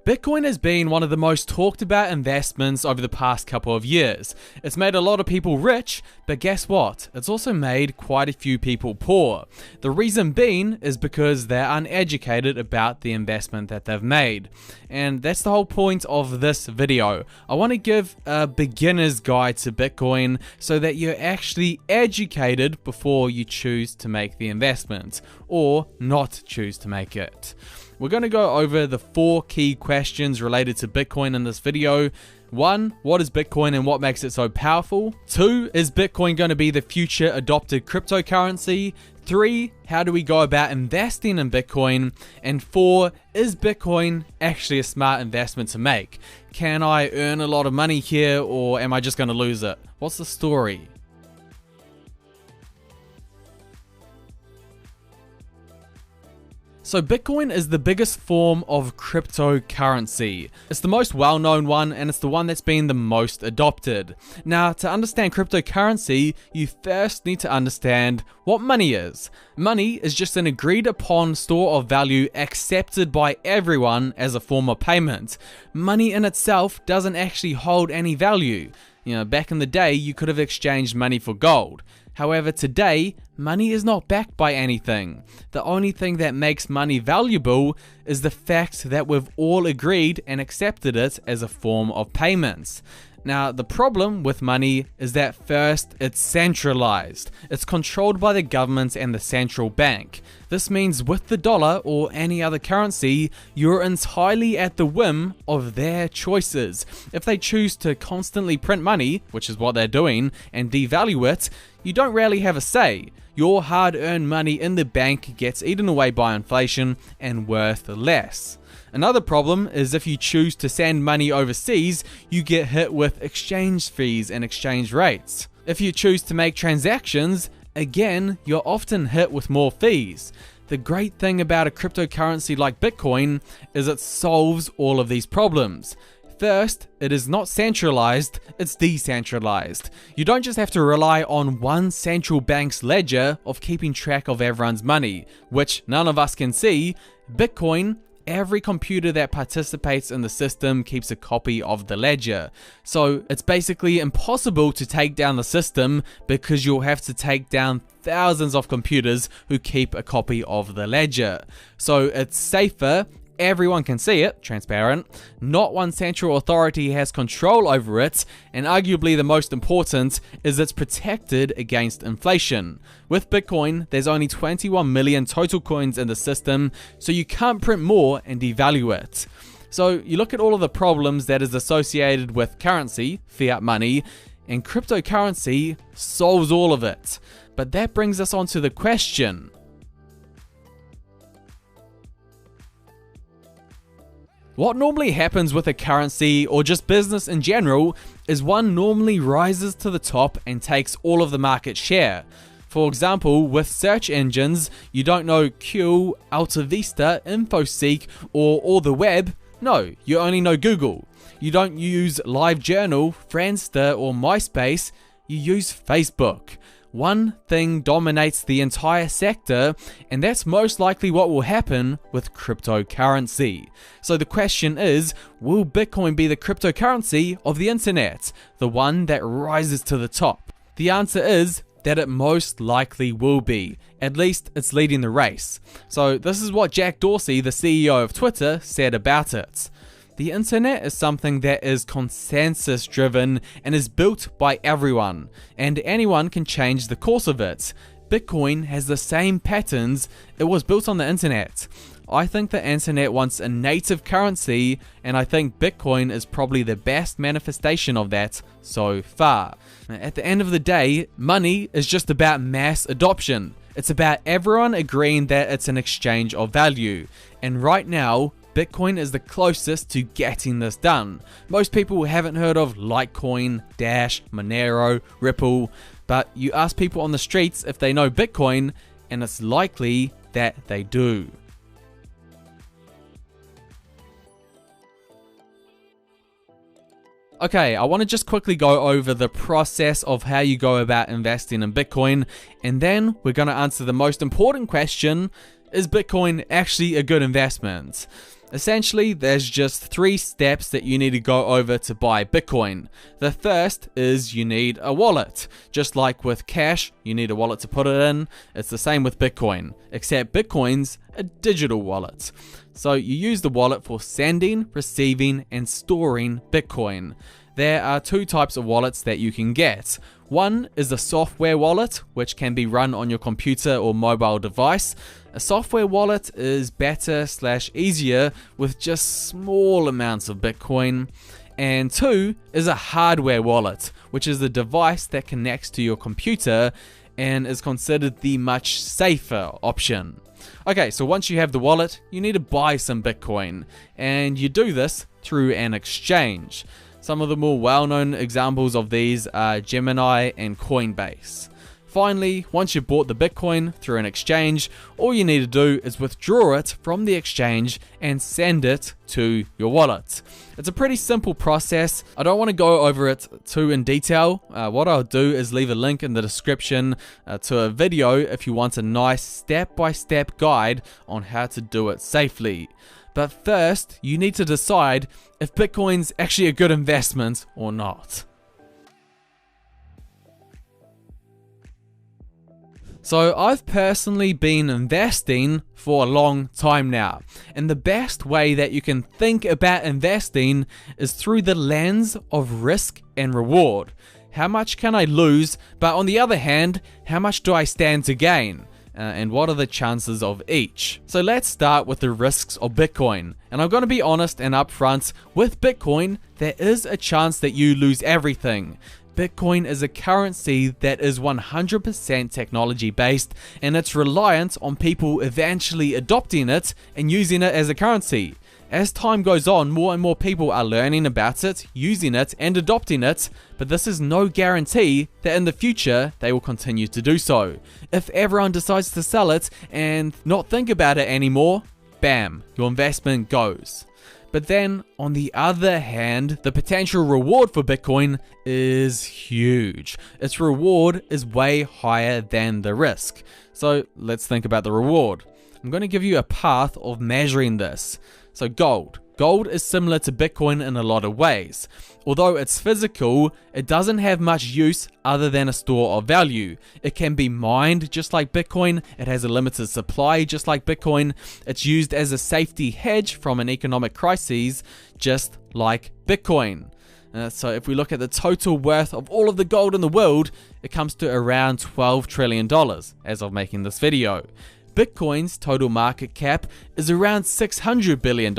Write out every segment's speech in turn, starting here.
Bitcoin has been one of the most talked about investments over the past couple of years. It's made a lot of people rich, but guess what? It's also made quite a few people poor. The reason being is because they're uneducated about the investment that they've made. And that's the whole point of this video. I want to give a beginner's guide to Bitcoin so that you're actually educated before you choose to make the investment, or not choose to make it. We're going to go over the 4 key questions related to Bitcoin in this video. 1, what is Bitcoin and what makes it so powerful? 2, is Bitcoin going to be the future adopted cryptocurrency? 3, how do we go about investing in Bitcoin? And 4, is Bitcoin actually a smart investment to make? Can I earn a lot of money here, or am I just going to lose it? What's the story? So Bitcoin is the biggest form of cryptocurrency. It's the most well-known one, and it's the one that's been the most adopted. Now, to understand cryptocurrency, you first need to understand what money is. Money is just an agreed upon store of value accepted by everyone as a form of payment. Money in itself doesn't actually hold any value. Back in the day, you could have exchanged money for gold. However, today, money is not backed by anything. The only thing that makes money valuable is the fact that we've all agreed and accepted it as a form of payments. Now, the problem with money is that first, it's centralized. It's controlled by the government and the central bank. This means with the dollar or any other currency, you're entirely at the whim of their choices. If they choose to constantly print money, which is what they're doing, and devalue it, you don't really have a say. Your hard-earned money in the bank gets eaten away by inflation and worth less. Another problem is if you choose to send money overseas, you get hit with exchange fees and exchange rates. If you choose to make transactions, again, you're often hit with more fees. The great thing about a cryptocurrency like Bitcoin is it solves all of these problems. First, it is not centralized, it's decentralized. You don't just have to rely on one central bank's ledger of keeping track of everyone's money, which none of us can see. Bitcoin, every computer that participates in the system keeps a copy of the ledger. So it's basically impossible to take down the system because you'll have to take down thousands of computers who keep a copy of the ledger. So it's safer. Everyone can see it, transparent. Not one central authority has control over it, and arguably the most important is it's protected against inflation. With Bitcoin, there's only 21 million total coins in the system, so you can't print more and devalue it. So you look at all of the problems that is associated with currency, fiat money, and cryptocurrency solves all of it. But that brings us on to the question: what normally happens with a currency or just business in general is one normally rises to the top and takes all of the market share. For example, with search engines, you don't know Q, AltaVista, InfoSeek, or the web. No, you only know Google. You don't use LiveJournal, Friendster, or MySpace. You use Facebook. One thing dominates the entire sector, and that's most likely what will happen with cryptocurrency. So the question is, will Bitcoin be the cryptocurrency of the internet, the one that rises to the top? The answer is that it most likely will be. At least it's leading the race. So this is what Jack Dorsey, the CEO of Twitter, said about it. The internet is something that is consensus driven and is built by everyone, and anyone can change the course of it. Bitcoin has the same patterns. It was built on the internet. I think the internet wants a native currency, and I think Bitcoin is probably the best manifestation of that so far. At the end of the day, money is just about mass adoption. It's about everyone agreeing that it's an exchange of value. And right now, Bitcoin is the closest to getting this done. Most people haven't heard of Litecoin, Dash, Monero, Ripple, but you ask people on the streets if they know Bitcoin, and it's likely that they do. Okay, I want to just quickly go over the process of how you go about investing in Bitcoin, and then we're going to answer the most important question: is Bitcoin actually a good investment? Essentially, there's just 3 steps that you need to go over to buy Bitcoin. The first is you need a wallet. Just like with cash, you need a wallet to put it in. It's the same with Bitcoin, except Bitcoin's a digital wallet. So you use the wallet for sending, receiving, and storing Bitcoin. There are 2 types of wallets that you can get. One is a software wallet, which can be run on your computer or mobile device. A software wallet is better/easier with just small amounts of Bitcoin. And 2 is a hardware wallet, which is the device that connects to your computer and is considered the much safer option. Okay, so once you have the wallet, you need to buy some Bitcoin, and you do this through an exchange. Some of the more well-known examples of these are Gemini and Coinbase. Finally, once you've bought the Bitcoin through an exchange, all you need to do is withdraw it from the exchange and send it to your wallet. It's a pretty simple process. I don't want to go over it too in detail. What I'll do is leave a link in the description to a video if you want a nice step-by-step guide on how to do it safely. But first, you need to decide if Bitcoin's actually a good investment or not. So I've personally been investing for a long time now, and the best way that you can think about investing is through the lens of risk and reward. How much can I lose, but on the other hand, how much do I stand to gain? And what are the chances of each? So let's start with the risks of Bitcoin. And I'm going to be honest and upfront, with Bitcoin, there is a chance that you lose everything. Bitcoin is a currency that is 100% technology based, and it's reliant on people eventually adopting it and using it as a currency. As time goes on, more and more people are learning about it, using it, and adopting it, but this is no guarantee that in the future they will continue to do so. If everyone decides to sell it and not think about it anymore, bam, your investment goes. But then, on the other hand, the potential reward for Bitcoin is huge. Its reward is way higher than the risk. So let's think about the reward. I'm going to give you a path of measuring this. So gold. Gold is similar to Bitcoin in a lot of ways. Although it's physical, it doesn't have much use other than a store of value. It can be mined just like Bitcoin. It has a limited supply just like Bitcoin. It's used as a safety hedge from an economic crisis just like Bitcoin. So if we look at the total worth of all of the gold in the world, it comes to around $12 trillion as of making this video. Bitcoin's total market cap is around $600 billion.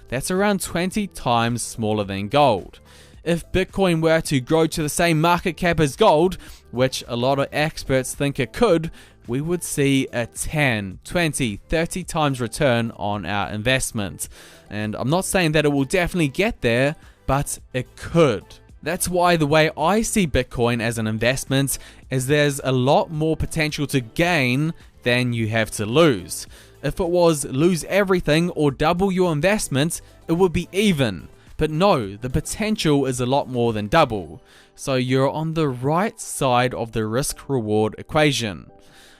That's around 20 times smaller than gold. If Bitcoin were to grow to the same market cap as gold, which a lot of experts think it could, we would see a 10, 20, 30 times return on our investment. And I'm not saying that it will definitely get there, but it could. That's why the way I see Bitcoin as an investment is there's a lot more potential to gain than you have to lose. If it was lose everything or double your investment, it would be even. But no, the potential is a lot more than double. So you're on the right side of the risk-reward equation.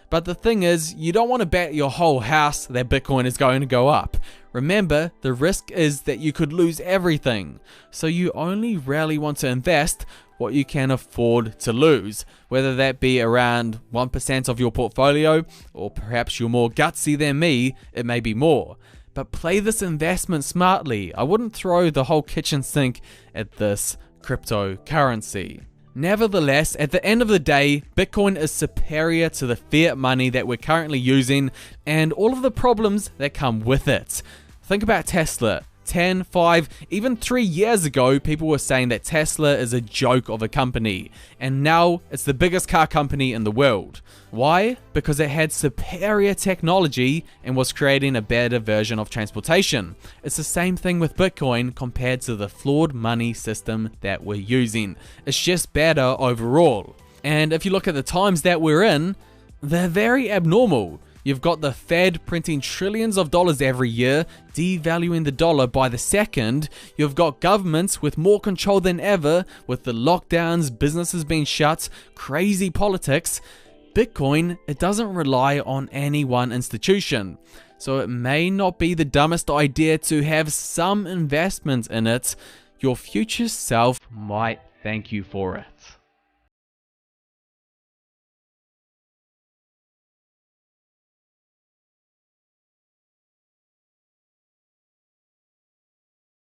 But the thing is, you don't want to bet your whole house that Bitcoin is going to go up. Remember, the risk is that you could lose everything. So you only really want to invest what you can afford to lose, whether that be around 1% of your portfolio, or perhaps you're more gutsy than me, it may be more. But play this investment smartly. I wouldn't throw the whole kitchen sink at this cryptocurrency. Nevertheless, at the end of the day, Bitcoin is superior to the fiat money that we're currently using and all of the problems that come with it. Think about Tesla. 10, 5, even 3 years ago, people were saying that Tesla is a joke of a company, and now it's the biggest car company in the world. Why? Because it had superior technology and was creating a better version of transportation. It's the same thing with Bitcoin compared to the flawed money system that we're using. It's just better overall. And if you look at the times that we're in, they're very abnormal. You've got the Fed printing trillions of dollars every year, devaluing the dollar by the second. You've got governments with more control than ever, with the lockdowns, businesses being shut, crazy politics. Bitcoin, it doesn't rely on any one institution, so it may not be the dumbest idea to have some investment in it. Your future self might thank you for it.